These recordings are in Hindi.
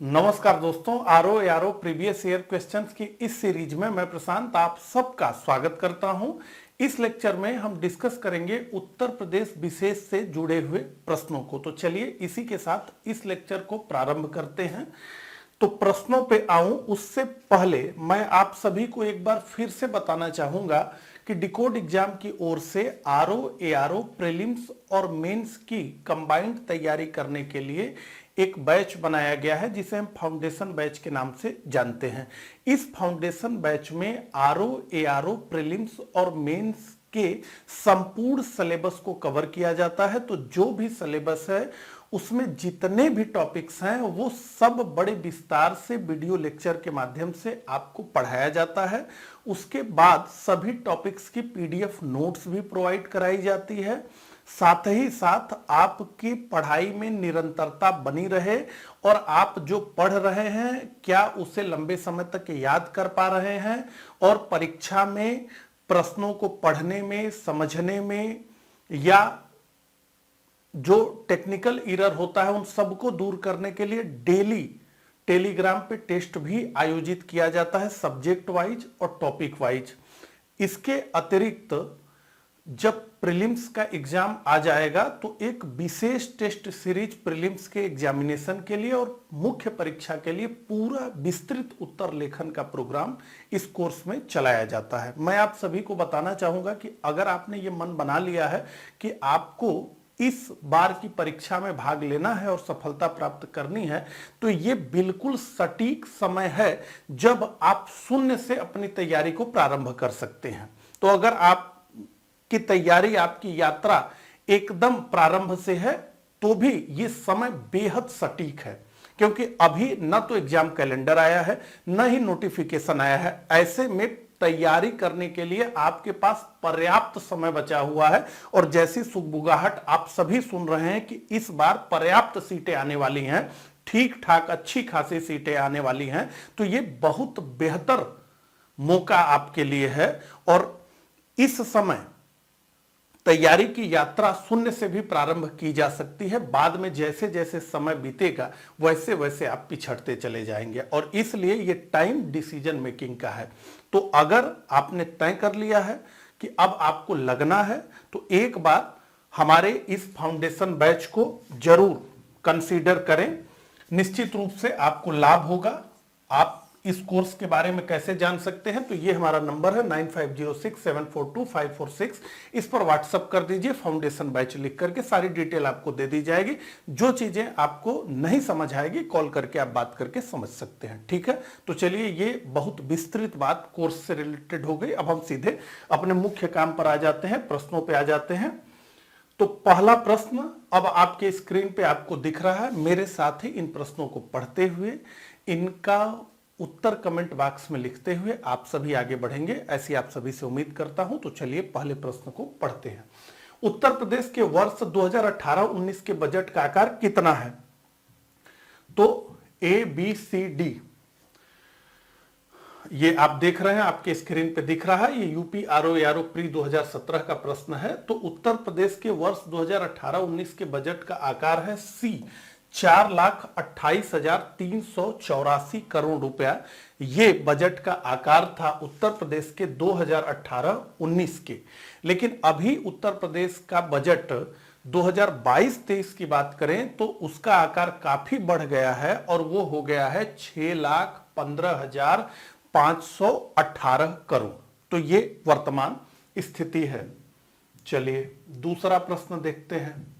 नमस्कार दोस्तों, आरओ यारो प्रीवियस ईयर क्वेश्चंस की इस सीरीज में मैं प्रशांत आप सबका स्वागत करता हूं। इस लेक्चर में हम डिस्कस करेंगे उत्तर प्रदेश विशेष से जुड़े हुए प्रश्नों को। तो चलिए इसी के साथ इस लेक्चर को प्रारंभ करते हैं। तो प्रश्नों पे आऊं उससे पहले मैं आप सभी को एक बार फिर से बताना चाहूंगा कि डिकोड एग्जाम की ओर से आरओ एआरओ प्रीलिम्स और मेंस की कंबाइंड तैयारी करने के लिए एक बैच बनाया गया है जिसे हम फाउंडेशन बैच के नाम से जानते हैं। इस फाउंडेशन बैच में आरओ एआरओ प्रीलिम्स और मेंस के संपूर्ण सिलेबस को कवर किया जाता है। तो जो भी सिलेबस है उसमें जितने भी टॉपिक्स हैं वो सब बड़े विस्तार से वीडियो लेक्चर के माध्यम से आपको पढ़ाया जाता है। उसके बाद सभी टॉपिक्स की पीडीएफ नोट्स भी प्रोवाइड कराई जाती है। साथ ही साथ आपकी पढ़ाई में निरंतरता बनी रहे और आप जो पढ़ रहे हैं क्या उसे लंबे समय तक याद कर पा रहे हैं और परीक्षा में प्रश्नों को पढ़ने में, समझने में या जो टेक्निकल एरर होता है उन सबको दूर करने के लिए डेली टेलीग्राम पे टेस्ट भी आयोजित किया जाता है, सब्जेक्ट वाइज और टॉपिक वाइज। इसके अतिरिक्त जब प्रीलिम्स का एग्जाम आ जाएगा तो एक विशेष टेस्ट सीरीज प्रीलिम्स के एग्जामिनेशन के लिए और मुख्य परीक्षा के लिए पूरा विस्तृत उत्तर लेखन का प्रोग्राम इस कोर्स में चलाया जाता है। मैं आप सभी को बताना चाहूंगा कि अगर आपने ये मन बना लिया है कि आपको इस बार की परीक्षा में भाग लेना है और सफलता प्राप्त करनी है तो ये बिल्कुल सटीक समय है जब आप शून्य से अपनी तैयारी को प्रारंभ कर सकते हैं। तो अगर आप की तैयारी, आपकी यात्रा एकदम प्रारंभ से है तो भी ये समय बेहद सटीक है, क्योंकि अभी न तो एग्जाम कैलेंडर आया है न ही नोटिफिकेशन आया है। ऐसे में तैयारी करने के लिए आपके पास पर्याप्त समय बचा हुआ है और जैसी सुगबुगाहट आप सभी सुन रहे हैं कि इस बार पर्याप्त सीटें आने वाली हैं, ठीक ठाक अच्छी खासी सीटें आने वाली हैं, तो ये बहुत बेहतर मौका आपके लिए है। और इस समय तैयारी की यात्रा शून्य से भी प्रारंभ की जा सकती है। बाद में जैसे जैसे समय बीतेगा वैसे वैसे आप पिछड़ते चले जाएंगे और इसलिए ये टाइम डिसीजन मेकिंग का है। तो अगर आपने तय कर लिया है कि अब आपको लगना है तो एक बार हमारे इस फाउंडेशन बैच को जरूर कंसीडर करें। निश्चित रूप से आपको लाभ होगा। आप इस कोर्स के बारे में कैसे जान सकते हैं तो ये हमारा नंबर है 9506742546। इस पर व्हाट्सएप कर दीजिए, फाउंडेशन बैच लिख करके सारी डिटेल आपको दे दी जाएगी। जो चीजें आपको नहीं समझ आएगी कॉल करके आप बात करके समझ सकते हैं, ठीक है। तो चलिए ये बहुत विस्तृत बात कोर्स से रिलेटेड हो गई। अब हम सीधे अपने मुख्य काम पर आ जाते हैं, प्रश्नों पर आ जाते हैं। तो पहला प्रश्न अब आपके स्क्रीन पे आपको दिख रहा है। मेरे साथ ही इन प्रश्नों को पढ़ते हुए इनका उत्तर कमेंट बॉक्स में लिखते हुए आप सभी आगे बढ़ेंगे, ऐसी आप सभी से उम्मीद करता हूं। तो चलिए पहले प्रश्न को पढ़ते हैं। उत्तर प्रदेश के वर्ष 2018-19 के बजट का आकार कितना है? तो ए बी सी डी ये आप देख रहे हैं, आपके स्क्रीन पे दिख रहा है। ये यूपी आरओ यारो प्री 2017 का प्रश्न है। तो उत्तर प्रदेश के वर्ष 2018-19 के बजट का आकार है सी 4,28,384 करोड़ रुपया। ये बजट का आकार था उत्तर प्रदेश के 2018-19 के। लेकिन अभी उत्तर प्रदेश का बजट 2022-23 की बात करें तो उसका आकार काफी बढ़ गया है और वो हो गया है 6,15,518 करोड़। तो ये वर्तमान स्थिति है। चलिए दूसरा प्रश्न देखते हैं।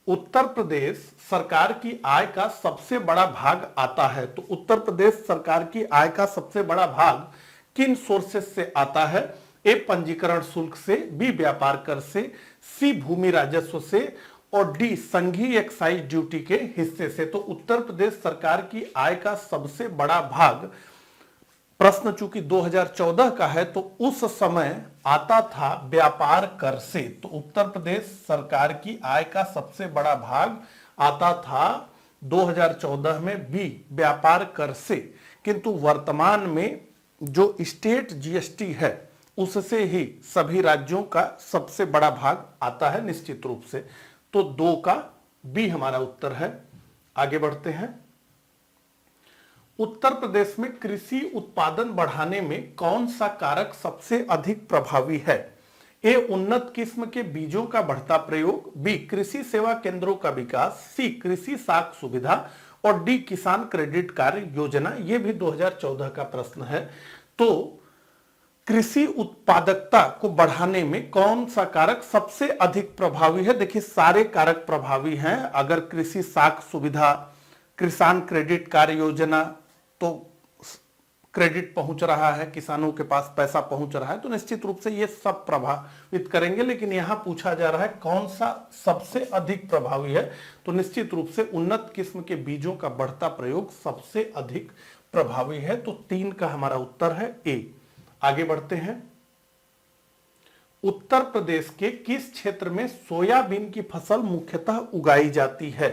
उत्तर प्रदेश सरकार की आय का सबसे बड़ा भाग आता है। तो उत्तर प्रदेश सरकार की आय का सबसे बड़ा भाग किन सोर्सेस से आता है? ए पंजीकरण शुल्क से, बी व्यापार कर से, सी भूमि राजस्व से और डी संघीय एक्साइज ड्यूटी के हिस्से से। तो उत्तर प्रदेश सरकार की आय का सबसे बड़ा भाग, प्रश्न चूंकि 2014 का है तो उस समय आता था व्यापार कर से। तो उत्तर प्रदेश सरकार की आय का सबसे बड़ा भाग आता था 2014 में बी व्यापार कर से। किंतु वर्तमान में जो स्टेट जीएसटी है उससे ही सभी राज्यों का सबसे बड़ा भाग आता है निश्चित रूप से। तो 2 का बी हमारा उत्तर है। आगे बढ़ते हैं। उत्तर प्रदेश में कृषि उत्पादन बढ़ाने में कौन सा कारक सबसे अधिक प्रभावी है? ए, उन्नत किस्म के बीजों का बढ़ता प्रयोग, बी, कृषि सेवा केंद्रों का विकास, सी, कृषि साख सुविधा और डी, किसान क्रेडिट कार्ड योजना। यह भी 2014 का प्रश्न है। तो कृषि उत्पादकता को बढ़ाने में कौन सा कारक सबसे अधिक प्रभावी है? देखिए, सारे कारक प्रभावी हैं। अगर कृषि साख सुविधा, किसान क्रेडिट कार्ड योजना, तो क्रेडिट पहुंच रहा है, किसानों के पास पैसा पहुंच रहा है, तो निश्चित रूप से ये सब प्रभावित करेंगे। लेकिन यहां पूछा जा रहा है कौन सा सबसे अधिक प्रभावी है, तो निश्चित रूप से उन्नत किस्म के बीजों का बढ़ता प्रयोग सबसे अधिक प्रभावी है। तो 3 का हमारा उत्तर है ए। आगे बढ़ते हैं। उत्तर प्रदेश के किस क्षेत्र में सोयाबीन की फसल मुख्यतः उगाई जाती है?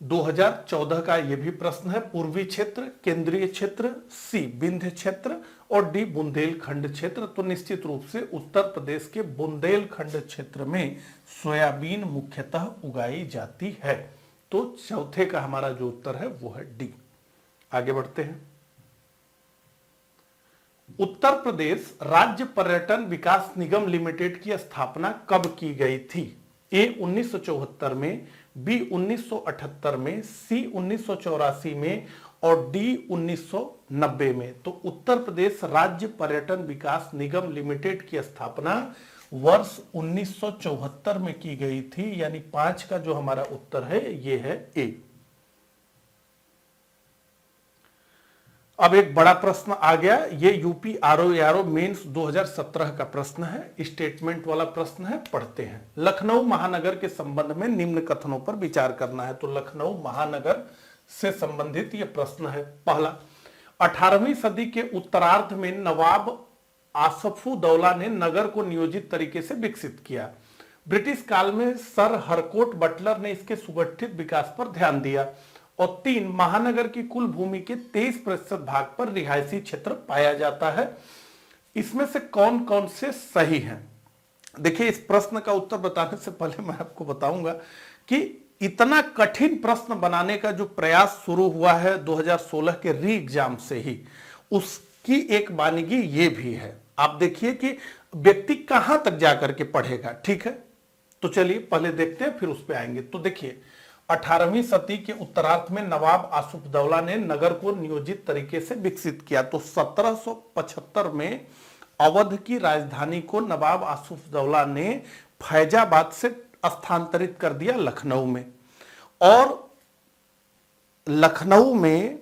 2014 का यह भी प्रश्न है। पूर्वी क्षेत्र, केंद्रीय क्षेत्र, सी, विंध्य क्षेत्र और डी, बुंदेलखंड क्षेत्र। तो निश्चित रूप से उत्तर प्रदेश के बुंदेलखंड क्षेत्र में सोयाबीन मुख्यतः उगाई जाती है। तो चौथे का हमारा जो उत्तर है वो है डी। आगे बढ़ते हैं। उत्तर प्रदेश राज्य पर्यटन विकास निगम लिमिटेड की स्थापना कब की गई थी? ए, 1974 में, बी, 1978 में, सी, 1984 में और डी, 1990 में। तो उत्तर प्रदेश राज्य पर्यटन विकास निगम लिमिटेड की स्थापना वर्ष 1974 में की गई थी। यानी 5 का जो हमारा उत्तर है ये है ए। अब एक बड़ा प्रश्न आ गया, ये यूपी आरओ मेंस 2017 का प्रश्न है, स्टेटमेंट वाला प्रश्न है। पढ़ते हैं। लखनऊ महानगर के संबंध में निम्न कथनों पर विचार करना है। तो लखनऊ महानगर से संबंधित ये प्रश्न है। पहला, 18वीं सदी के उत्तरार्ध में नवाब आसफउद्दौला ने नगर को नियोजित तरीके से विकसित किया। ब्रिटिश काल में सर हरकोट बटलर ने इसके सुगठित विकास पर ध्यान दिया। और 3, महानगर की कुल भूमि के 23% भाग पर रिहायशी क्षेत्र पाया जाता है। इसमें से कौन कौन से सही हैं? देखिए, इस प्रश्न का उत्तर बताने से पहले मैं आपको बताऊंगा कि इतना कठिन प्रश्न बनाने का जो प्रयास शुरू हुआ है 2016 के री एग्जाम से ही, उसकी एक वानगी ये भी है। आप देखिए कि व्यक्ति कहां तक जाकर के पढ़ेगा। ठीक है, तो चलिए पहले देखते हैं, फिर उस पर आएंगे। तो देखिए, 18वीं सदी के उत्तरार्ध में नवाब आसफउद्दौला ने नगर को नियोजित तरीके से विकसित किया। तो 1775 में अवध की राजधानी को नवाब आसफउद्दौला ने फैजाबाद से स्थानांतरित कर दिया लखनऊ में, और लखनऊ में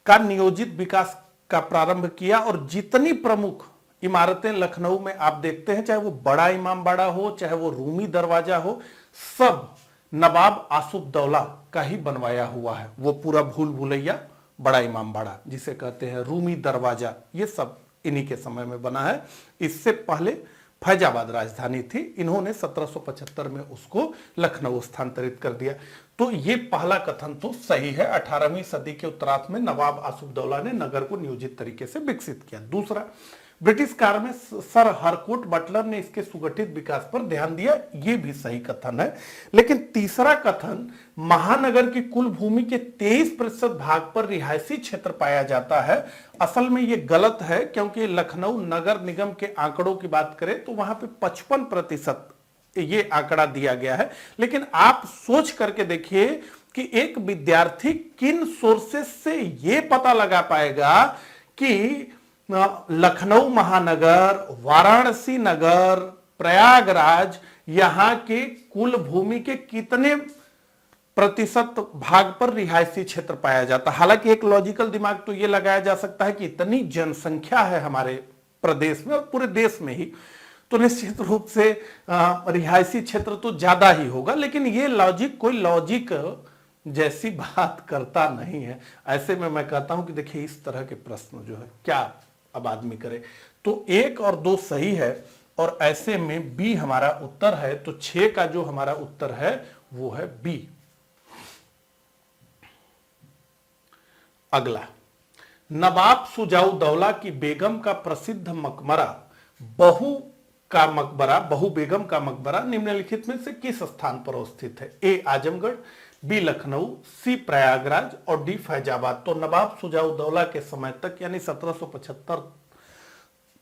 का नियोजित विकास का प्रारंभ किया। और जितनी प्रमुख इमारतें लखनऊ में आप देखते हैं, चाहे वो बड़ा इमामबाड़ा हो, चाहे वो रूमी दरवाजा हो, सब नवाब आसफउद्दौला का ही बनवाया हुआ है। वो पूरा भूल भुलैया, बड़ा इमामबाड़ा जिसे कहते हैं, रूमी दरवाजा, ये सब इन्हीं के समय में बना है। इससे पहले फैजाबाद राजधानी थी, इन्होंने 1775 में उसको लखनऊ स्थानांतरित कर दिया। तो ये पहला कथन तो सही है, 18वीं सदी के उत्तरार्ध में नवाब आसफउद्दौला ने नगर को नियोजित तरीके से विकसित किया। दूसरा, ब्रिटिश काल में सर हरकोट बटलर ने इसके सुगठित विकास पर ध्यान दिया, यह भी सही कथन है। लेकिन तीसरा कथन, महानगर की कुल भूमि के 23% भाग पर रिहायशी क्षेत्र पाया जाता है, असल में यह गलत है। क्योंकि लखनऊ नगर निगम के आंकड़ों की बात करें तो वहां पे 55% ये आंकड़ा दिया गया है। लेकिन आप सोच करके देखिए कि एक विद्यार्थी किन सोर्सेस से यह पता लगा पाएगा कि लखनऊ महानगर, वाराणसी नगर, प्रयागराज, यहां के कुल भूमि के कितने प्रतिशत भाग पर रिहायशी क्षेत्र पाया जाता है। हालांकि एक लॉजिकल दिमाग तो यह लगाया जा सकता है कि इतनी जनसंख्या है हमारे प्रदेश में और पूरे देश में ही, तो निश्चित रूप से रिहायशी क्षेत्र तो ज्यादा ही होगा। लेकिन यह लॉजिक कोई लॉजिक जैसी बात करता नहीं है। ऐसे में मैं कहता हूं कि देखिए, इस तरह के प्रश्न जो है क्या अब आदमी करे। तो 1 और 2 सही है, और ऐसे में बी हमारा उत्तर है। तो 6 का जो हमारा उत्तर है वो है बी। अगला, नवाब शुजाउद्दौला की बेगम का प्रसिद्ध मकबरा बहू बेगम का मकबरा निम्नलिखित में से किस स्थान पर स्थित है? ए, आजमगढ़, बी लखनऊ, सी प्रयागराज और डी फैजाबाद। तो नवाब शुजाउद्दौला के समय तक यानी 1775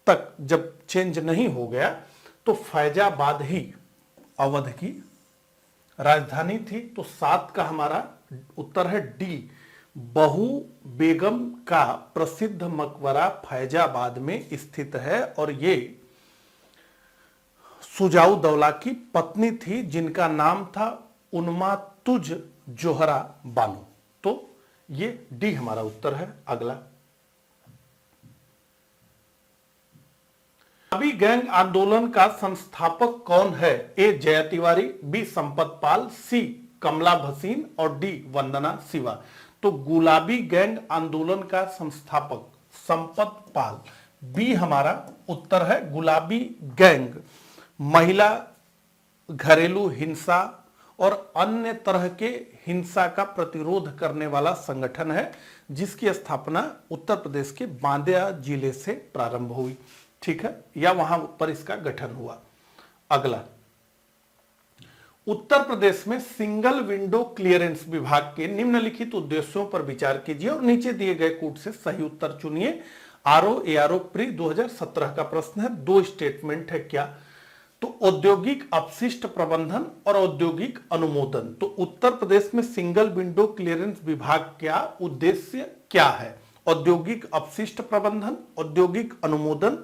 तक जब चेंज नहीं हो गया तो फैजाबाद ही अवध की राजधानी थी। तो 7 का हमारा उत्तर है डी, बहू बेगम का प्रसिद्ध मकबरा फैजाबाद में स्थित है और ये शुजाउद्दौला की पत्नी थी जिनका नाम था उन्मातुज जोहरा बानो। तो ये डी हमारा उत्तर है। अगला, गुलाबी गैंग आंदोलन का संस्थापक कौन है? ए जया तिवारी, बी संपत पाल, सी कमला भसीन और डी वंदना शिवा। तो गुलाबी गैंग आंदोलन का संस्थापक संपत पाल, बी हमारा उत्तर है। गुलाबी गैंग महिला घरेलू हिंसा और अन्य तरह के हिंसा का प्रतिरोध करने वाला संगठन है जिसकी स्थापना उत्तर प्रदेश के बांदा जिले से प्रारंभ हुई, ठीक है, या वहां पर इसका गठन हुआ। अगला, उत्तर प्रदेश में सिंगल विंडो क्लियरेंस विभाग के निम्नलिखित उद्देश्यों पर विचार कीजिए और नीचे दिए गए कूट से सही उत्तर चुनिए। आरओ एआरओ प्री 2017 का प्रश्न है, 2 स्टेटमेंट है क्या? तो औद्योगिक अपशिष्ट प्रबंधन और औद्योगिक अनुमोदन। तो उत्तर प्रदेश में सिंगल विंडो क्लियरेंस विभाग का उद्देश्य क्या है? औद्योगिक अपशिष्ट प्रबंधन, औद्योगिक अनुमोदन,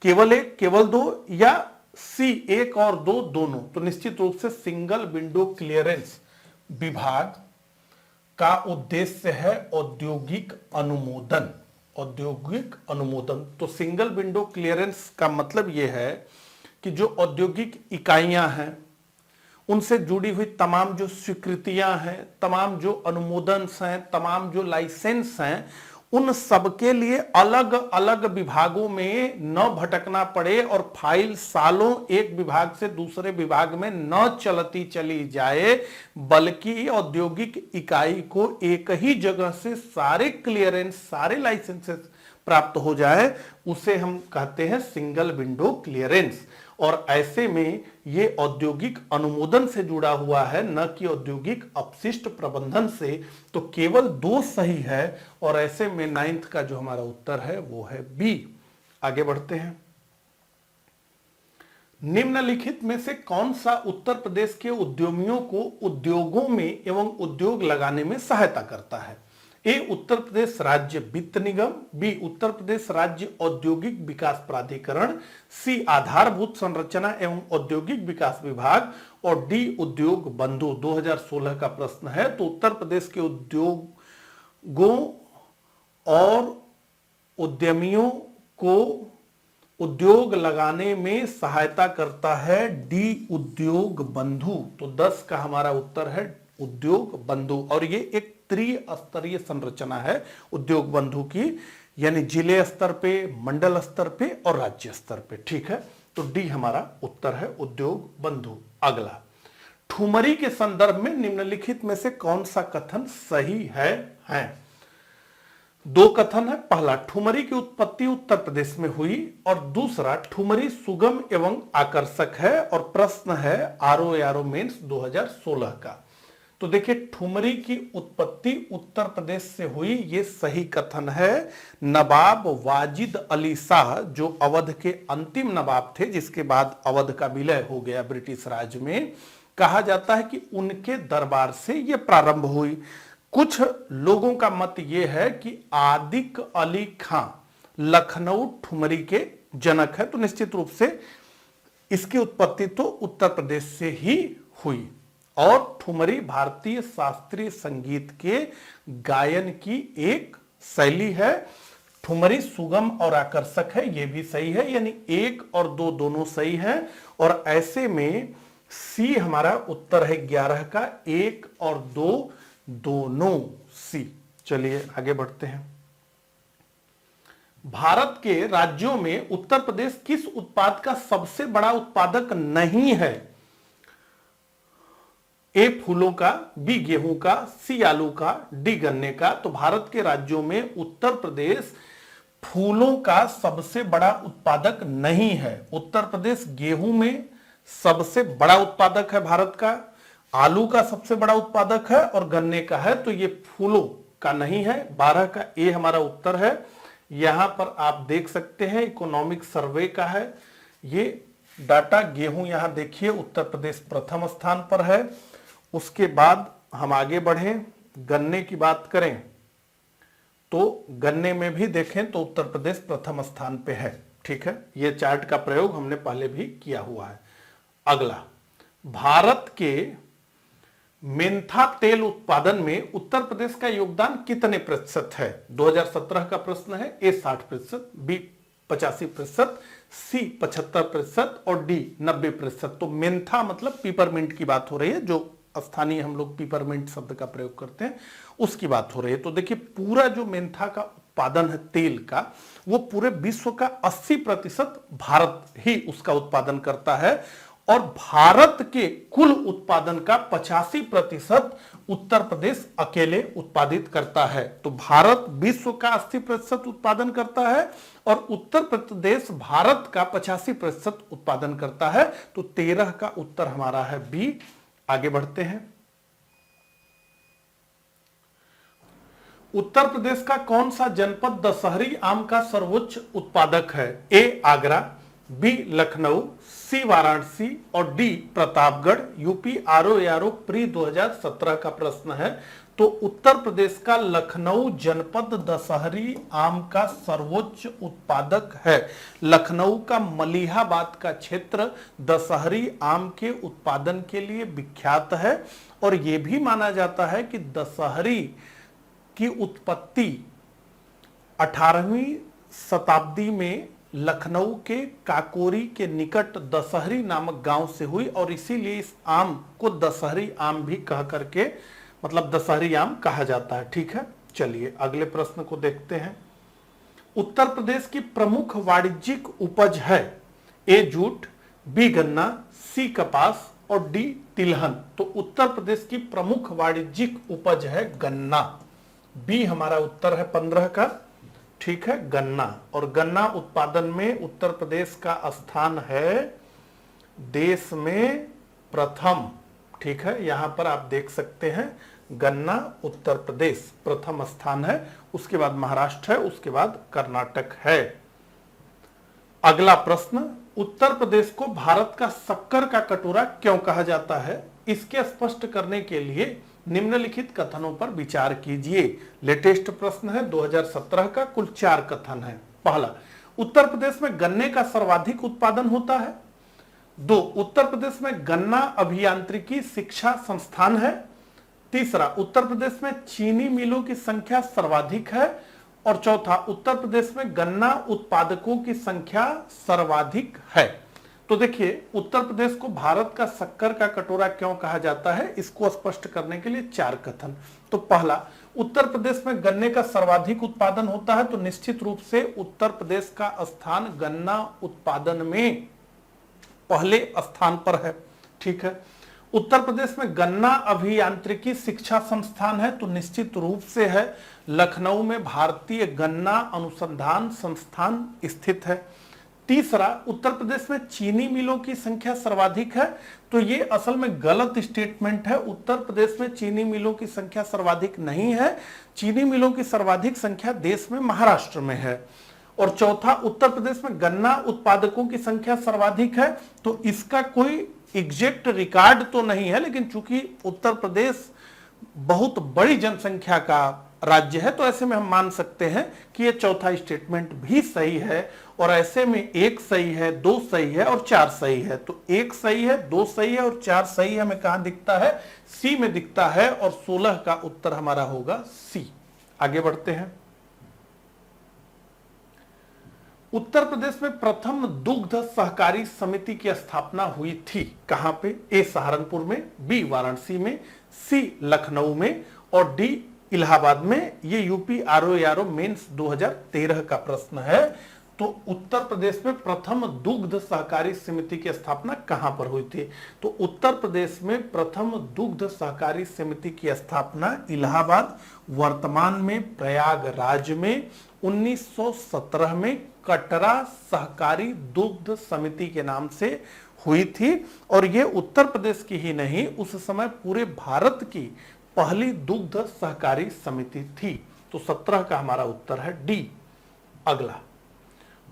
केवल एक, केवल दो, या सी 1 और 2 दोनों? तो निश्चित रूप से सिंगल विंडो क्लियरेंस विभाग का उद्देश्य है औद्योगिक अनुमोदन। औद्योगिक अनुमोदन, तो सिंगल विंडो क्लियरेंस का मतलब यह है कि जो औद्योगिक इकाइयां हैं उनसे जुड़ी हुई तमाम जो स्वीकृतियां हैं, तमाम जो अनुमोदन हैं, तमाम जो लाइसेंस हैं, उन सबके लिए अलग अलग विभागों में न भटकना पड़े और फाइल सालों एक विभाग से दूसरे विभाग में न चलती चली जाए, बल्कि औद्योगिक इकाई को एक ही जगह से सारे क्लियरेंस, सारे लाइसेंसेस प्राप्त हो जाए, उसे हम कहते हैं सिंगल विंडो क्लियरेंस। और ऐसे में ये औद्योगिक अनुमोदन से जुड़ा हुआ है, न कि औद्योगिक अपशिष्ट प्रबंधन से। तो केवल 2 सही है और ऐसे में 9th का जो हमारा उत्तर है वो है बी। आगे बढ़ते हैं, निम्नलिखित में से कौन सा उत्तर प्रदेश के उद्यमियों को उद्योगों में एवं उद्योग लगाने में सहायता करता है? ए उत्तर प्रदेश राज्य वित्त निगम, बी उत्तर प्रदेश राज्य औद्योगिक विकास प्राधिकरण, सी आधारभूत संरचना एवं औद्योगिक विकास विभाग और डी उद्योग बंधु। 2016 का प्रश्न है। तो उत्तर प्रदेश के उद्योगों और उद्यमियों को उद्योग लगाने में सहायता करता है डी उद्योग बंधु। तो 10 का हमारा उत्तर है उद्योग बंधु। और ये एक त्रिस्तरीय संरचना है उद्योग बंधु की, यानी जिले स्तर पे, मंडल स्तर पे और राज्य स्तर पे, ठीक है। तो डी हमारा उत्तर है उद्योग बंधु। अगला, ठुमरी के संदर्भ में निम्नलिखित में से कौन सा कथन सही है? 2 कथन है। पहला, ठुमरी की उत्पत्ति उत्तर प्रदेश में हुई और दूसरा, ठुमरी सुगम एवं आकर्षक है। और प्रश्न है आरओ मेंस 2016 का। तो देखिए, ठुमरी की उत्पत्ति उत्तर प्रदेश से हुई, ये सही कथन है। नवाब वाजिद अली शाह जो अवध के अंतिम नवाब थे, जिसके बाद अवध का विलय हो गया ब्रिटिश राज में, कहा जाता है कि उनके दरबार से ये प्रारंभ हुई। कुछ लोगों का मत ये है कि आदिक अली खां लखनऊ ठुमरी के जनक है। तो निश्चित रूप से इसकी उत्पत्ति तो उत्तर प्रदेश से ही हुई। और ठुमरी भारतीय शास्त्रीय संगीत के गायन की एक शैली है। ठुमरी सुगम और आकर्षक है, यह भी सही है, यानी 1 और 2 दोनों सही है। और ऐसे में सी हमारा उत्तर है 11 का, 1 और 2 दोनों सी। चलिए आगे बढ़ते हैं। भारत के राज्यों में उत्तर प्रदेश किस उत्पाद का सबसे बड़ा उत्पादक नहीं है? ए फूलों का, बी गेहूं का, सी आलू का, डी गन्ने का। तो भारत के राज्यों में उत्तर प्रदेश फूलों का सबसे बड़ा उत्पादक नहीं है। उत्तर प्रदेश गेहूं में सबसे बड़ा उत्पादक है भारत का, आलू का सबसे बड़ा उत्पादक है और गन्ने का है, तो ये फूलों का नहीं है। 12 का ए हमारा उत्तर है। यहां पर आप देख सकते हैं इकोनॉमिक सर्वे का है ये डाटा। गेहूं यहां देखिए उत्तर प्रदेश प्रथम स्थान पर है। उसके बाद हम आगे बढ़ें, गन्ने की बात करें तो गन्ने में भी देखें तो उत्तर प्रदेश प्रथम स्थान पे है। ठीक है, ये चार्ट का प्रयोग हमने पहले भी किया हुआ है। अगला, भारत के मेंथा तेल उत्पादन में उत्तर प्रदेश का योगदान कितने प्रतिशत है? 2017 का प्रश्न है। ए 60%, बी 85%, सी 75% और डी 90%। तो मेंथा मतलब पीपरमिंट की बात हो रही है, जो स्थानीय हम लोग पीपरमिंट शब्द का प्रयोग करते हैं उसकी बात हो रही है। तो देखिए पूरा जो मेंथा का उत्पादन है तेल का, वो पूरे विश्व का 80% भारत ही उसका उत्पादन करता है और भारत के कुल उत्पादन का 85% उत्तर प्रदेश अकेले उत्पादित करता है। तो भारत विश्व का 80% उत्पादन करता है और उत्तर प्रदेश भारत का 85% उत्पादन करता है। तो 13 का उत्तर हमारा है बी। आगे बढ़ते हैं, उत्तर प्रदेश का कौन सा जनपद दशहरी आम का सर्वोच्च उत्पादक है? ए आगरा, बी लखनऊ, सी वाराणसी और D Pratapgarh. UP RO pre 2017 का प्रश्न है। तो उत्तर प्रदेश का लखनऊ जनपद दशहरी आम का सर्वोच्च उत्पादक है। लखनऊ का मलिहाबाद का क्षेत्र दशहरी आम के उत्पादन के लिए विख्यात है और यह भी माना जाता है कि दशहरी की उत्पत्ति 18वीं शताब्दी में लखनऊ के काकोरी के निकट दशहरी नामक गांव से हुई और इसीलिए इस आम को दशहरी आम भी कह करके मतलब दशहरी आम कहा जाता है। ठीक है, चलिए अगले प्रश्न को देखते हैं। उत्तर प्रदेश की प्रमुख वाणिज्यिक उपज है? ए जूट, बी गन्ना, सी कपास और डी तिलहन। तो उत्तर प्रदेश की प्रमुख वाणिज्यिक उपज है गन्ना। बी हमारा उत्तर है 15 का। ठीक है, गन्ना। और गन्ना उत्पादन में उत्तर प्रदेश का स्थान है देश में प्रथम। ठीक है, यहां पर आप देख सकते हैं गन्ना उत्तर प्रदेश प्रथम स्थान है, उसके बाद महाराष्ट्र है, उसके बाद कर्नाटक है। अगला प्रश्न, उत्तर प्रदेश को भारत का शक्कर का कटोरा क्यों कहा जाता है? इसके स्पष्ट करने के लिए निम्नलिखित कथनों पर विचार कीजिए। लेटेस्ट प्रश्न है 2017 का, कुल 4 कथन है। पहला, उत्तर प्रदेश में गन्ने का सर्वाधिक उत्पादन होता है। 2, उत्तर प्रदेश में गन्ना अभियांत्रिकी शिक्षा संस्थान है। तीसरा, उत्तर प्रदेश में चीनी मिलों की संख्या सर्वाधिक है। और चौथा, उत्तर प्रदेश में गन्ना उत्पादकों की संख्या सर्वाधिक है। तो देखिए उत्तर प्रदेश को भारत का शक्कर का कटोरा क्यों कहा जाता है, इसको स्पष्ट करने के लिए 4 कथन। तो पहला, उत्तर प्रदेश में गन्ने का सर्वाधिक उत्पादन होता है, तो निश्चित रूप से उत्तर प्रदेश का स्थान गन्ना उत्पादन में पहले स्थान पर है। ठीक है, उत्तर प्रदेश में गन्ना अभियांत्रिकी शिक्षा संस्थान है, तो निश्चित रूप से है लखनऊ में भारतीय गन्ना अनुसंधान संस्थान स्थित है। तीसरा, उत्तर प्रदेश में चीनी मिलों की संख्या सर्वाधिक है, तो ये असल में गलत स्टेटमेंट है। उत्तर प्रदेश में चीनी मिलों की संख्या सर्वाधिक नहीं है, चीनी मिलों की सर्वाधिक संख्या देश में महाराष्ट्र में है। और चौथा, उत्तर प्रदेश में गन्ना उत्पादकों की संख्या सर्वाधिक है, तो इसका कोई एग्जैक्ट रिकॉर्ड तो नहीं है, लेकिन चूंकि उत्तर प्रदेश बहुत बड़ी जनसंख्या का राज्य है, तो ऐसे में हम मान सकते हैं कि यह चौथा स्टेटमेंट भी सही है। और ऐसे में 1 सही है, 2 सही है और 4 सही है। तो 1 सही है, 2 सही है और 4 सही है, हमें कहां दिखता है? सी में दिखता है। और 16 का उत्तर हमारा होगा सी। आगे बढ़ते हैं, उत्तर प्रदेश में प्रथम दुग्ध सहकारी समिति की स्थापना हुई थी कहां पे? ए सहारनपुर में, बी वाराणसी में, सी लखनऊ में और डी इलाहाबाद में। ये यूपी आरओ मेंस 2013 का प्रश्न है। तो उत्तर प्रदेश में प्रथम दुग्ध सहकारी समिति की स्थापना कहां पर हुई थी? तो उत्तर प्रदेश में प्रथम दुग्ध सहकारी समिति की स्थापना इलाहाबाद, वर्तमान में प्रयागराज में 1917 में कटरा सहकारी दुग्ध समिति के नाम से हुई थी और ये उत्तर प्रदेश की ही नहीं, उस समय पूरे भारत की पहली दुग्ध सहकारी समिति थी। तो 17 का हमारा उत्तर है डी। अगला,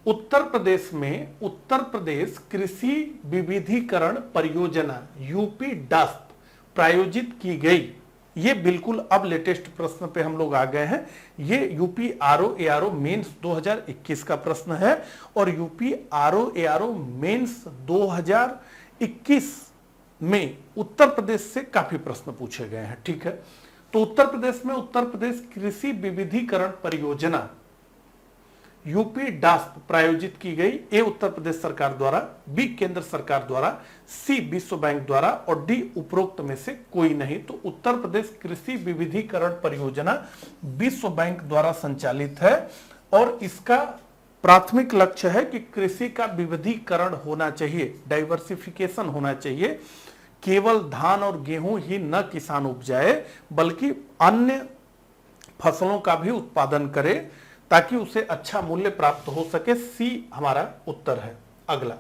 उत्तर प्रदेश में उत्तर प्रदेश कृषि विविधीकरण परियोजना यूपी डास्प प्रायोजित की गई। ये बिल्कुल अब लेटेस्ट प्रश्न पे हम लोग आ गए हैं। ये यूपी आरओ एआरओ मेंस 2021 का प्रश्न है और यूपी आरओ एआरओ मेंस 2021 में उत्तर प्रदेश से काफी प्रश्न पूछे गए हैं। ठीक है, तो उत्तर प्रदेश में उत्तर प्रदेश कृषि विविधीकरण परियोजना यूपी डास्प प्रायोजित की गई। ए उत्तर प्रदेश सरकार द्वारा, बी केंद्र सरकार द्वारा, सी विश्व बैंक द्वारा और डी उपरोक्त में से कोई नहीं। तो उत्तर प्रदेश कृषि विविधीकरण परियोजना विश्व बैंक द्वारा संचालित है और इसका प्राथमिक लक्ष्य है कि कृषि का विविधीकरण होना चाहिए, डाइवर्सिफिकेशन होना चाहिए। केवल धान और गेहूं ही न किसान उपजाए बल्कि अन्य फसलों का भी उत्पादन करे ताकि उसे अच्छा मूल्य प्राप्त हो सके। सी हमारा उत्तर है। अगला,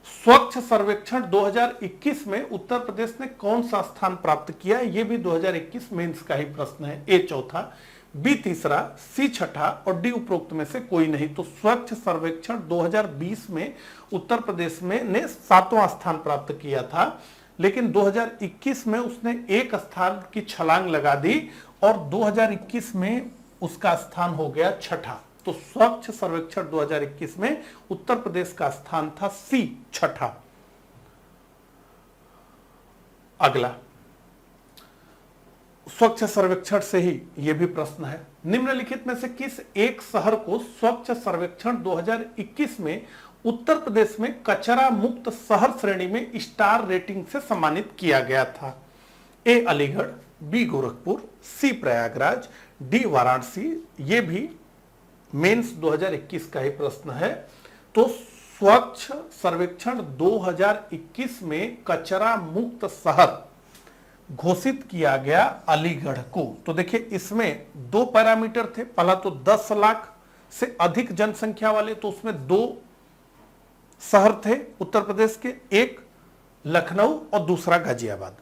स्वच्छ सर्वेक्षण 2021 में उत्तर प्रदेश ने कौन सा स्थान प्राप्त किया? यह भी 2021 मेंस का ही प्रश्न है। ए चौथा, बी तीसरा, सी छठा और डी उपरोक्त में से कोई नहीं। तो स्वच्छ सर्वेक्षण 2020 में उत्तर प्रदेश में ने 7वां स्थान प्राप्त किया था, लेकिन 2021 में उसने एक स्थान की छलांग लगा दी और 2021 में उसका स्थान हो गया छठा। तो स्वच्छ सर्वेक्षण 2021 में उत्तर प्रदेश का स्थान था सी, छठा। अगला, स्वच्छ सर्वेक्षण से ही यह भी प्रश्न है, निम्नलिखित में से किस एक शहर को स्वच्छ सर्वेक्षण 2021 में उत्तर प्रदेश में कचरा मुक्त शहर श्रेणी में स्टार रेटिंग से सम्मानित किया गया था? ए अलीगढ़, बी गोरखपुर, सी प्रयागराज, डी वाराणसी। ये भी मेंस 2021 का ही प्रश्न है। तो स्वच्छ सर्वेक्षण 2021 में कचरा मुक्त शहर घोषित किया गया अलीगढ़ को। तो देखिए इसमें दो पैरामीटर थे, पहला तो 10 लाख से अधिक जनसंख्या वाले, तो उसमें 2 शहर थे उत्तर प्रदेश के, एक लखनऊ और दूसरा गाजियाबाद।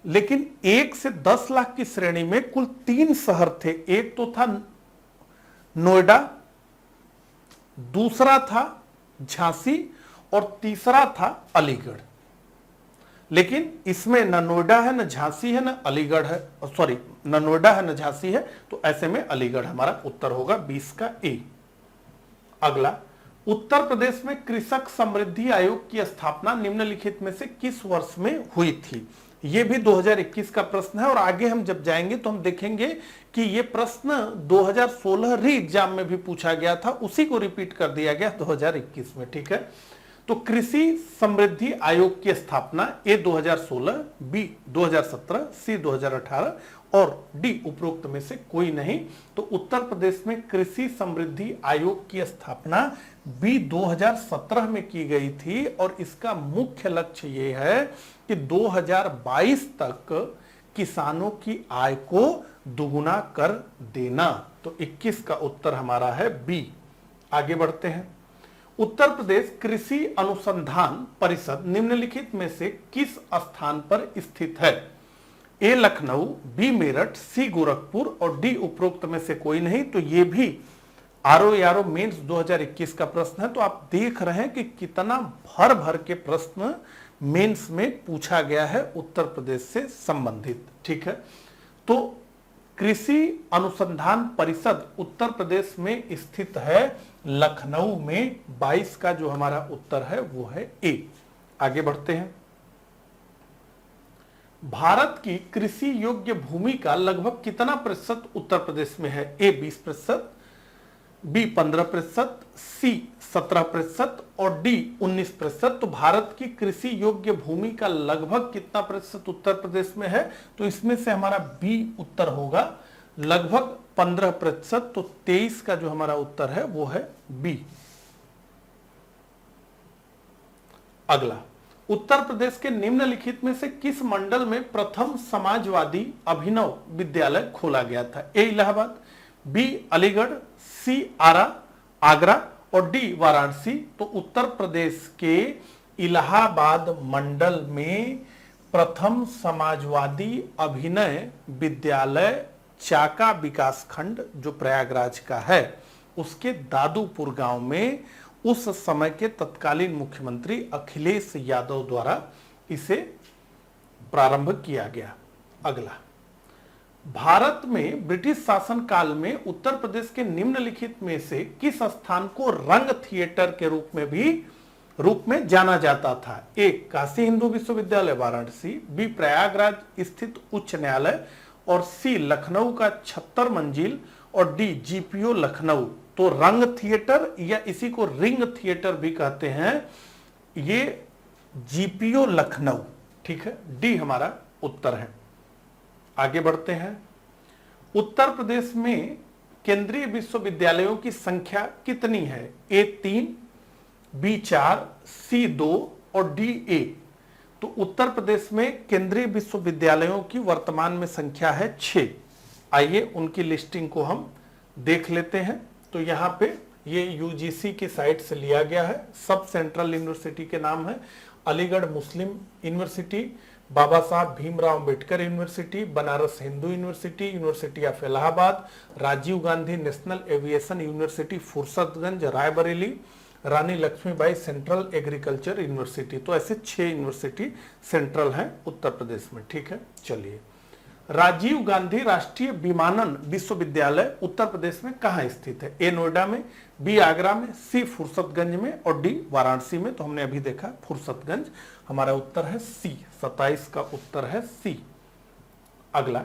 लेकिन 1 से 10 लाख की श्रेणी में कुल 3 शहर थे। एक तो था नोएडा, दूसरा था झांसी और तीसरा था अलीगढ़। लेकिन इसमें न नोएडा है, न झांसी है, न अलीगढ़ है, सॉरी न नोएडा है न झांसी है, तो ऐसे में अलीगढ़ हमारा उत्तर होगा 20 का ए। अगला, उत्तर प्रदेश में कृषक समृद्धि आयोग की स्थापना निम्नलिखित में से किस वर्ष में हुई थी? यह भी 2021 का प्रश्न है और आगे हम जब जाएंगे तो हम देखेंगे कि यह प्रश्न 2016 री एग्जाम में भी पूछा गया था, उसी को रिपीट कर दिया गया 2021 में। ठीक है, तो कृषि समृद्धि आयोग की स्थापना ए 2016, बी 2017, सी 2018 और डी उपरोक्त में से कोई नहीं। तो उत्तर प्रदेश में कृषि समृद्धि आयोग की स्थापना बी 2017 में की गई थी और इसका मुख्य लक्ष्य ये है कि 2022 तक किसानों की आय को दुगुना कर देना। तो 21 का उत्तर हमारा है बी। आगे बढ़ते हैं, उत्तर प्रदेश कृषि अनुसंधान परिषद निम्नलिखित में से किस स्थान पर स्थित है? ए लखनऊ, बी मेरठ, सी गोरखपुर और डी उपरोक्त में से कोई नहीं। तो ये भी आरओ मेंस 2021 का प्रश्न है। तो आप देख रहे हैं कि कितना भर भर के प्रश्न मेंस में पूछा गया है उत्तर प्रदेश से संबंधित। ठीक है, तो कृषि अनुसंधान परिषद उत्तर प्रदेश में स्थित है लखनऊ में। 22 का जो हमारा उत्तर है वो है ए। आगे बढ़ते हैं, भारत की कृषि योग्य भूमि का लगभग कितना प्रतिशत उत्तर प्रदेश में है? ए 20%, बी 15%, सी 17% और डी 19%। तो भारत की कृषि योग्य भूमि का लगभग कितना प्रतिशत उत्तर प्रदेश में है? तो इसमें से हमारा बी उत्तर होगा लगभग 15%। तो 23 का जो हमारा उत्तर है वो है बी। अगला, उत्तर प्रदेश के निम्नलिखित में से किस मंडल में प्रथम समाजवादी अभिनव विद्यालय खोला गया था? ए इलाहाबाद, बी अलीगढ़, सी आगरा और डी वाराणसी। तो उत्तर प्रदेश के इलाहाबाद मंडल में प्रथम समाजवादी अभिनय विद्यालय चाका विकास खंड जो प्रयागराज का है उसके दादूपुर गांव में उस समय के तत्कालीन मुख्यमंत्री अखिलेश यादव द्वारा इसे प्रारंभ किया गया। अगला, भारत में ब्रिटिश शासन काल में उत्तर प्रदेश के निम्नलिखित में से किस स्थान को रंग थिएटर के रूप में जाना जाता था? ए, काशी हिंदू विश्वविद्यालय वाराणसी, बी, प्रयागराज स्थित उच्च न्यायालय, और सी, लखनऊ का 76 मंजिल, और डी, जीपीओ लखनऊ। तो रंग थिएटर या इसी को रिंग थिएटर भी कहते हैं, ये जीपीओ लखनऊ। ठीक है, डी हमारा उत्तर है। आगे बढ़ते हैं। उत्तर प्रदेश में केंद्रीय विश्वविद्यालयों की संख्या कितनी है? ए 3, बी 4, सी 2 और डी 1। तो उत्तर प्रदेश में केंद्रीय विश्वविद्यालयों की वर्तमान में संख्या है 6। आइए उनकी लिस्टिंग को हम देख लेते हैं। तो यहाँ पे ये यूजीसी की साइट से लिया गया है। सब सेंट्रल यूनिवर्सिटी के नाम है अलीगढ़ मुस्लिम university, Baba Saheb Bhimrao Ambedkar university, Banaras Hindu university, university of Allahabad, Rajiv Gandhi national aviation university Fursatganj Raebareli, Rani Laxmibai central agriculture university. तो ऐसे 6 यूनिवर्सिटी सेंट्रल हैं उत्तर प्रदेश में। ठीक है, चलिए। राजीव गांधी राष्ट्रीय विमानन विश्वविद्यालय उत्तर प्रदेश में कहाँ स्थित है? ए, नोएडा में, बी, आगरा में, सी, फुर्सतगंज में, और डी, वाराणसी में। तो हमने अभी देखा फुर्सतगंज। हमारा उत्तर है सी, 27 का उत्तर है सी। अगला,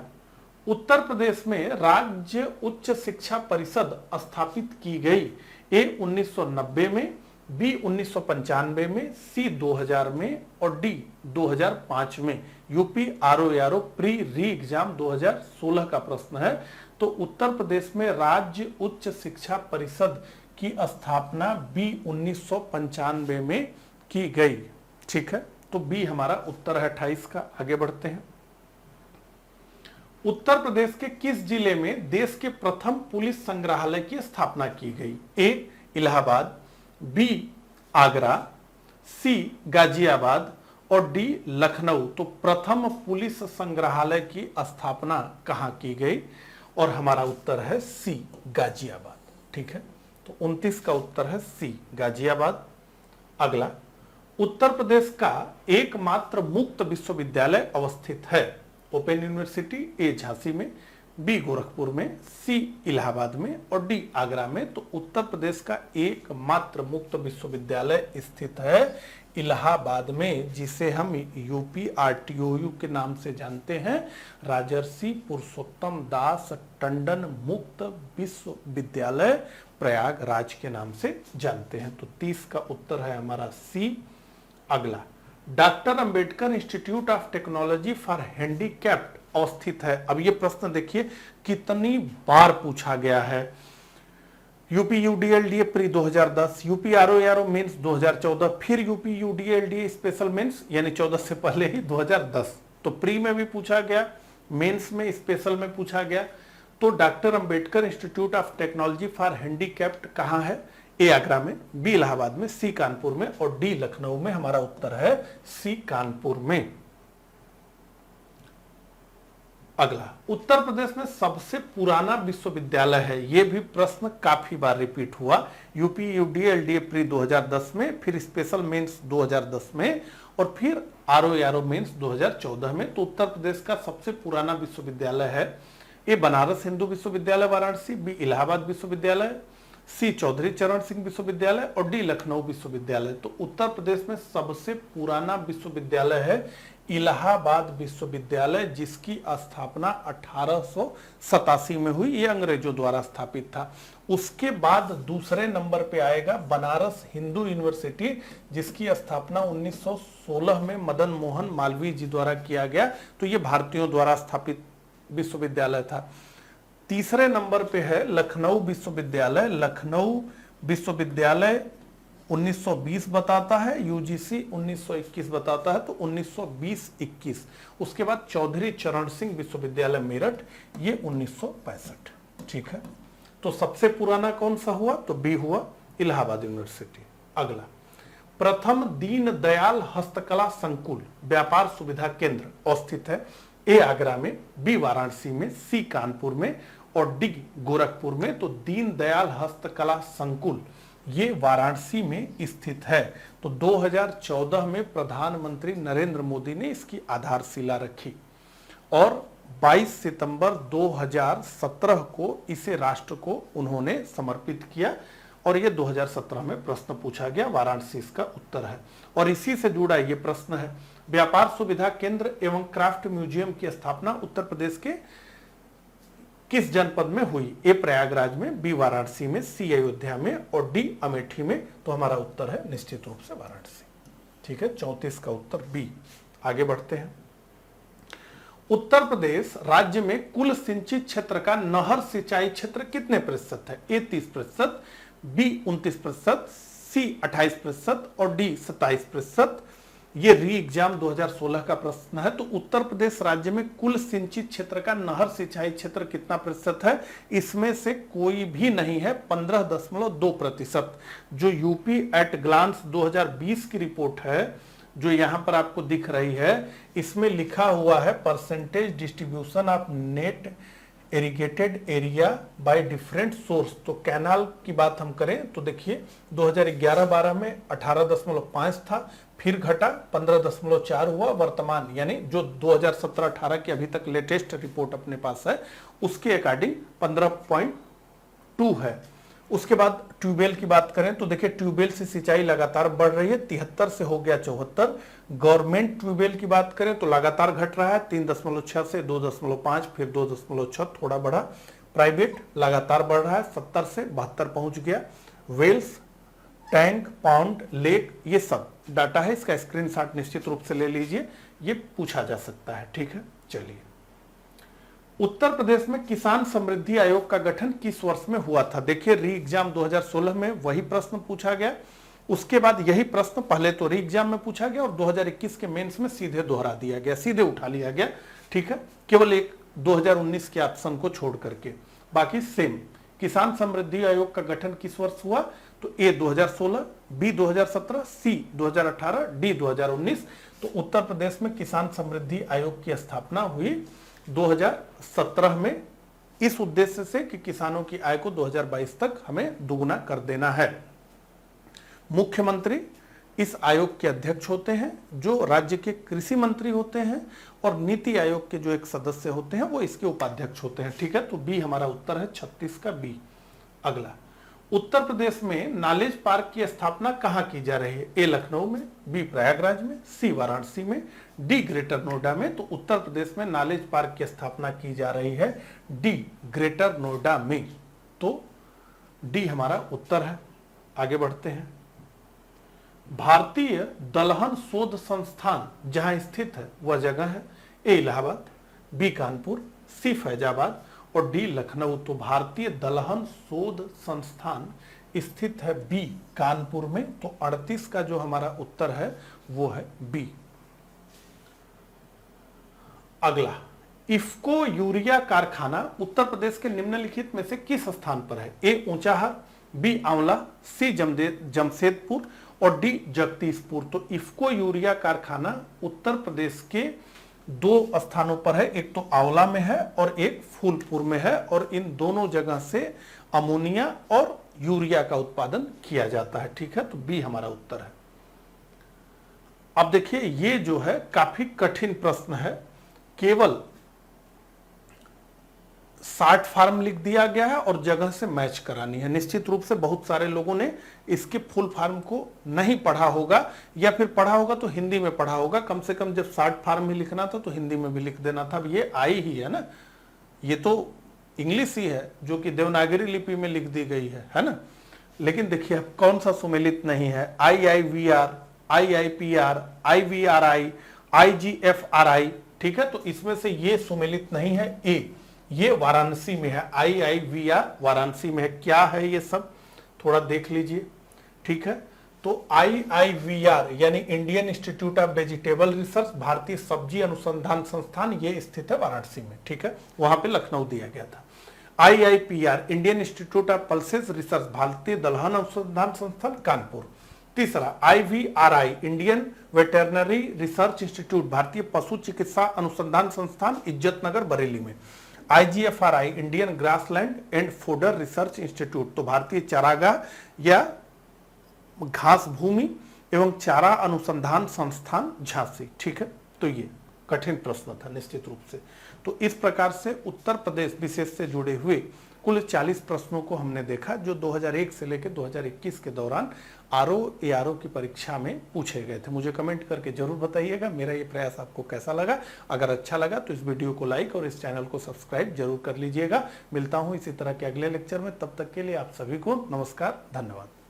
उत्तर प्रदेश में राज्य उच्च शिक्षा परिषद स्थापित की गई। ए, 1990 में, बी, 1995 में, सी, 2000 में, और डी, 2005 में। यूपी आरओ प्री री एग्जाम 2016 का प्रश्न है। तो उत्तर प्रदेश में राज्य उच्च शिक्षा परिषद की स्थापना बी 1995 में की गई। ठीक है, तो बी हमारा उत्तर है 28 का। आगे बढ़ते हैं। उत्तर प्रदेश के किस जिले में देश के प्रथम पुलिस संग्रहालय की स्थापना की गई? ए, इलाहाबाद, बी, आगरा, सी, गाजियाबाद, और डी, लखनऊ। तो प्रथम पुलिस संग्रहालय की स्थापना कहां की गई? और हमारा उत्तर है सी, गाजियाबाद। ठीक है, तो 29 का उत्तर है सी, गाजियाबाद। अगला, उत्तर प्रदेश का एकमात्र मुक्त विश्वविद्यालय अवस्थित है। ओपन यूनिवर्सिटी, ए, झांसी में, बी, गोरखपुर में, सी, इलाहाबाद में, और डी, आगरा में। तो उत्तर प्रदेश का एकमात्र मुक्त विश्वविद्यालय स्थित है इलाहाबाद में, जिसे हम यूपी आरटीओयू के नाम से जानते हैं, राजर्षि पुरुषोत्तम दास टंडन मुक्त विश्वविद्यालय प्रयागराज के नाम से जानते हैं। तो 30 का उत्तर है हमारा सी। अगला, doctor Ambedkar institute of technology for handicapped अवस्थित है। अब ये प्रश्न देखिए कितनी बार पूछा गया है। UP UDLDA pre 2010, UP RO mains 2014, फिर यूपी यूडीएलडीए स्पेशल मेंस यानी 14 से पहले ही 2010। तो प्री में भी पूछा गया, मेंस में, स्पेशल में पूछा गया। तो doctor Ambedkar institute of technology for handicapped कहाँ है? ए, आगरा में, बी, इलाहाबाद में, सी, कानपुर में, और डी, लखनऊ में। हमारा उत्तर है सी, कानपुर में। अगला, उत्तर प्रदेश में सबसे पुराना विश्वविद्यालय है। यह भी प्रश्न काफी बार रिपीट हुआ। यूपी यूडीएलडीए प्री 2010 में, फिर स्पेशल मेंस 2010 में, और फिर आरओ मेंस 2014 में। तो उत्तर प्रदेश का सबसे पुराना विश्वविद्यालय है ए, बनारस हिंदू विश्वविद्यालय वाराणसी, बी, इलाहाबाद विश्वविद्यालय, सी, चौधरी चरण सिंह विश्वविद्यालय, और डी, लखनऊ विश्वविद्यालय। तो उत्तर प्रदेश में सबसे पुराना विश्वविद्यालय है इलाहाबाद विश्वविद्यालय, जिसकी स्थापना 1887 में हुई। ये अंग्रेजों द्वारा स्थापित था। उसके बाद दूसरे नंबर पे आएगा बनारस हिंदू यूनिवर्सिटी, जिसकी स्थापना 1916 में मदन मोहन मालवीय जी द्वारा किया गया। तो ये भारतीयों द्वारा स्थापित विश्वविद्यालय था। तीसरे नंबर पे है लखनऊ विश्वविद्यालय। लखनऊ विश्वविद्यालय 1920 बताता है, यूजीसी 1921 बताता है। तो 1920-21। उसके बाद चौधरी चरण सिंह विश्वविद्यालय मेरठ, ये 1965। ठीक है, तो सबसे पुराना कौन सा हुआ? तो बी हुआ, इलाहाबाद यूनिवर्सिटी। अगला, प्रथम दीन दयाल हस्तकला संकुल व्यापार सुविधा केंद्र अवस्थित है? ए आगरा में, बी वाराणसी में, सी कानपुर में और डी गोरखपुर में। तो दीन दयाल हस्तकला संकुल ये वाराणसी में स्थित है। तो 2014 में प्रधानमंत्री नरेंद्र मोदी ने इसकी आधारशिला रखी और 22 सितंबर 2017 को इसे राष्ट्र को उन्होंने समर्पित किया और ये 2017 में प्रश्न पूछा गया। वाराणसी इसका उत्तर है। और इसी से जुड़ा ये प्रश्न है, व्यापार सुविधा केंद्र एवं क्राफ्ट म्यूजियम की स्थापना उत्तर प्रदेश के किस जनपद में हुई? ए प्रयागराज में, बी वाराणसी में, सी अयोध्या में और डी अमेठी में। तो हमारा उत्तर है निश्चित रूप से वाराणसी। ठीक है, 34 का उत्तर बी। आगे बढ़ते हैं। उत्तर प्रदेश राज्य में कुल सिंचित क्षेत्र का नहर सिंचाई क्षेत्र कितने प्रतिशत है? ए 30%, बी 29%, सी 28% और डी 27%। ये री एग्जाम 2016 का प्रश्न है। तो उत्तर प्रदेश राज्य में कुल सिंचित क्षेत्र का नहर सिंचाई क्षेत्र कितना प्रतिशत है? इसमें से कोई भी नहीं है, 15.2%। जो यूपी एट ग्लांस 2020 की रिपोर्ट है जो यहां पर आपको दिख रही है, इसमें लिखा हुआ है percentage distribution of net irrigated area by different source. तो कैनाल की बात हम करें तो देखिए 2011-12 में 18.5 था, फिर घटा 15.4 हुआ, वर्तमान यानी जो 2017-18 की अभी तक लेटेस्ट रिपोर्ट अपने पास है उसके अकॉर्डिंग 15.2 है। उसके बाद ट्यूबवेल की बात करें तो देखिए ट्यूबवेल से सिंचाई लगातार बढ़ रही है, 73 से हो गया 74। गवर्नमेंट ट्यूबवेल की बात करें तो लगातार घट रहा है, 3.6 से 2.5, फिर 2.6 थोड़ा बढ़ा। प्राइवेट लगातार बढ़ रहा है, 70 से 72 पहुंच गया। वेल्स, टैंक, पाउंड, लेक, ये सब डाटा है, इसका स्क्रीनशॉट निश्चित रूप से ले लीजिए, ये पूछा जा सकता है। ठीक है, चलिए। उत्तर प्रदेश में किसान समृद्धि आयोग का गठन किस वर्ष में हुआ था? देखिए री एग्जाम 2016 में वही प्रश्न पूछा गया, उसके बाद यही प्रश्न पहले तो री एग्जाम में पूछा गया और 2021 के मेंस में सीधे दोहरा दिया गया, सीधे उठा लिया गया। ठीक है, केवल एक 2019 के ऑप्शन को छोड़ करके बाकी सेम। किसान समृद्धि आयोग का गठन किस वर्ष हुआ? तो ए 2016, बी 2017, सी 2018, डी 2019। तो उत्तर प्रदेश में किसान समृद्धि आयोग की स्थापना हुई 2017 में, इस उद्देश्य से कि किसानों की आय को 2022 तक हमें दुगुना कर देना है। मुख्यमंत्री इस आयोग के अध्यक्ष होते हैं, जो राज्य के कृषि मंत्री होते हैं, और नीति आयोग के जो एक सदस्य होते हैं वो इसके उपाध्यक्ष होते हैं। ठीक है, तो बी हमारा उत्तर है, 36 का बी। अगला, उत्तर प्रदेश में नॉलेज पार्क की स्थापना कहां की जा रही है? ए लखनऊ में, बी प्रयागराज में, सी वाराणसी में, डी ग्रेटर नोएडा में। तो उत्तर प्रदेश में नॉलेज पार्क की स्थापना की जा रही है डी ग्रेटर नोएडा में। तो डी हमारा उत्तर है। आगे बढ़ते हैं। भारतीय दलहन शोध संस्थान जहां स्थित है वह जगह है? ए इलाहाबाद, बी कानपुर, सी फैजाबाद और डी लखनऊ। तो भारतीय दलहन शोध संस्थान स्थित है बी कानपुर में। तो 38 का जो हमारा उत्तर है वो है बी। अगला, इफ्को यूरिया कारखाना उत्तर प्रदेश के निम्नलिखित में से किस स्थान पर है? ए ऊंचाहार, बी आंवला, सी जमशेदपुर और डी जगदीशपुर। तो इफ्को यूरिया कारखाना उत्तर प्रदेश के 2 स्थानों पर है, एक तो आंवला में है और एक फूलपुर में है, और इन दोनों जगह से अमोनिया और यूरिया का उत्पादन किया जाता है। ठीक है, तो बी हमारा उत्तर है। अब देखिए ये जो है काफी कठिन प्रश्न है, केवल शॉर्ट फॉर्म लिख दिया गया है और जगह से मैच करानी है। निश्चित रूप से बहुत सारे लोगों ने इसके फुल फॉर्म को नहीं पढ़ा होगा, या फिर पढ़ा होगा तो हिंदी में पढ़ा होगा। कम से कम जब शॉर्ट फॉर्म में लिखना था तो हिंदी में भी लिख देना था। अब ये आई ही है ना, ये तो इंग्लिश ही है जो कि देवनागरी लिपि में लिख दी गई है ना। लेकिन देखिए कौन सा सुमेलित नहीं है? IIVR, IIPR, IVRI, IGFRI। ठीक है, तो इसमें से ये सुमेलित नहीं है। ए ये वाराणसी में है, IIVR वाराणसी में है। क्या है ये सब थोड़ा देख लीजिए। ठीक है, तो IIVR यानी Indian institute of vegetable research, भारतीय सब्जी अनुसंधान संस्थान, ये स्थित है वाराणसी में। ठीक है, वहां पे लखनऊ दिया गया था। IIPR Indian institute of pulses research, भारतीय दलहन अनुसंधान संस्थान कानपुर। तीसरा IVRI Indian veterinary research institute भारतीय पशु चिकित्सा अनुसंधान संस्थान इज्जतनगर बरेली में। IGFRI Indian grassland and fodder research institute तो भारतीय चारागाह या घास भूमि एवं चारा अनुसंधान संस्थान झांसी। ठीक है, तो ये कठिन प्रश्न था निश्चित रूप से। तो इस प्रकार से उत्तर प्रदेश विशेष से जुड़े हुए कुल 40 प्रश्नों को हमने देखा जो 2001 से लेकर 2021 के दौरान आरओ एआरओ की परीक्षा में पूछे गए थे। मुझे कमेंट करके जरूर बताइएगा मेरा ये प्रयास आपको कैसा लगा। अगर अच्छा लगा तो इस वीडियो को लाइक और इस चैनल को सब्सक्राइब जरूर कर लीजिएगा। मिलता हूं इसी तरह के अगले लेक्चर में, तब तक के लिए आप सभी को नमस्कार, धन्यवाद।